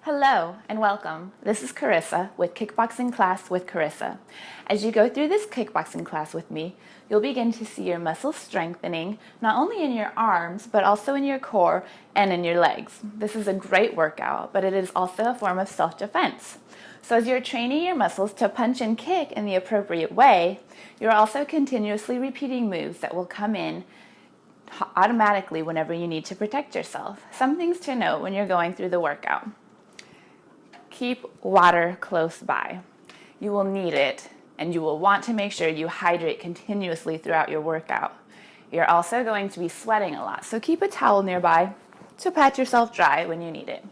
Hello and welcome. This is Karissa with Kickboxing Klass with Karissa. As you go through this kickboxing class with me, you'll begin to see your muscles strengthening not only in your arms but also in your core and in your legs. This is a great workout, but it is also a form of self-defense. So as you're training your muscles to punch and kick in the appropriate way, you're also continuously repeating moves that will come in automatically whenever you need to protect yourself. Some things to note when you're going through the workout. Keep water close by. You will need it, and you will want to make sure you hydrate continuously throughout your workout. You're also going to be sweating a lot, so keep a towel nearby to pat yourself dry when you need it.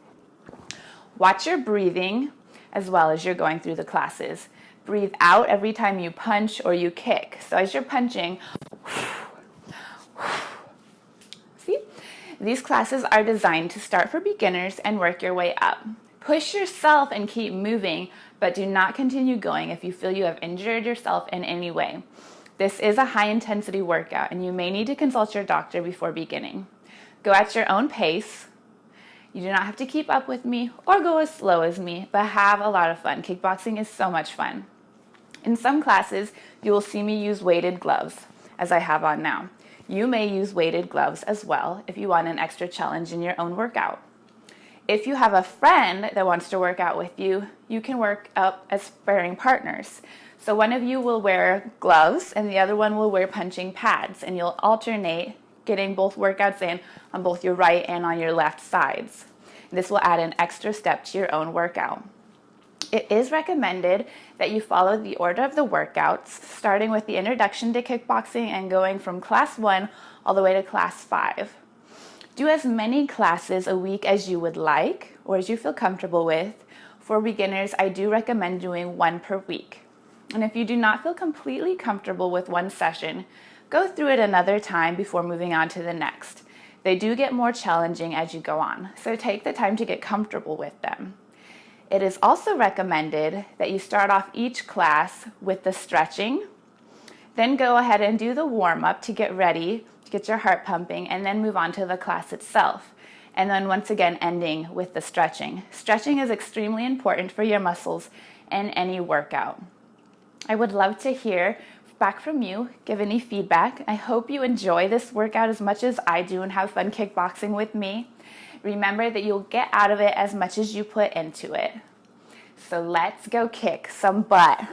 Watch your breathing as well as you're going through the classes. Breathe out every time you punch or you kick. So as you're punching, see? These classes are designed to start for beginners and work your way up. Push yourself and keep moving, but do not continue going if you feel you have injured yourself in any way. This is a high-intensity workout, and you may need to consult your doctor before beginning. Go at your own pace. You do not have to keep up with me or go as slow as me, but have a lot of fun. Kickboxing is so much fun. In some classes, you will see me use weighted gloves, as I have on now. You may use weighted gloves as well if you want an extra challenge in your own workout. If you have a friend that wants to work out with you, you can work up as sparring partners. So one of you will wear gloves and the other one will wear punching pads, and you'll alternate getting both workouts in on both your right and on your left sides. This will add an extra step to your own workout. It is recommended that you follow the order of the workouts, starting with the introduction to kickboxing and going from class 1 all the way to class 5. Do as many classes a week as you would like or as you feel comfortable with. For beginners, I do recommend doing 1 per week. And if you do not feel completely comfortable with one session, go through it another time before moving on to the next. They do get more challenging as you go on, so take the time to get comfortable with them. It is also recommended that you start off each class with the stretching, then go ahead and do the warm-up to get ready, get your heart pumping, and then move on to the class itself. And then once again ending with the stretching. Stretching is extremely important for your muscles in any workout. I would love to hear back from you, give any feedback. I hope you enjoy this workout as much as I do and have fun kickboxing with me. Remember that you'll get out of it as much as you put into it. So let's go kick some butt.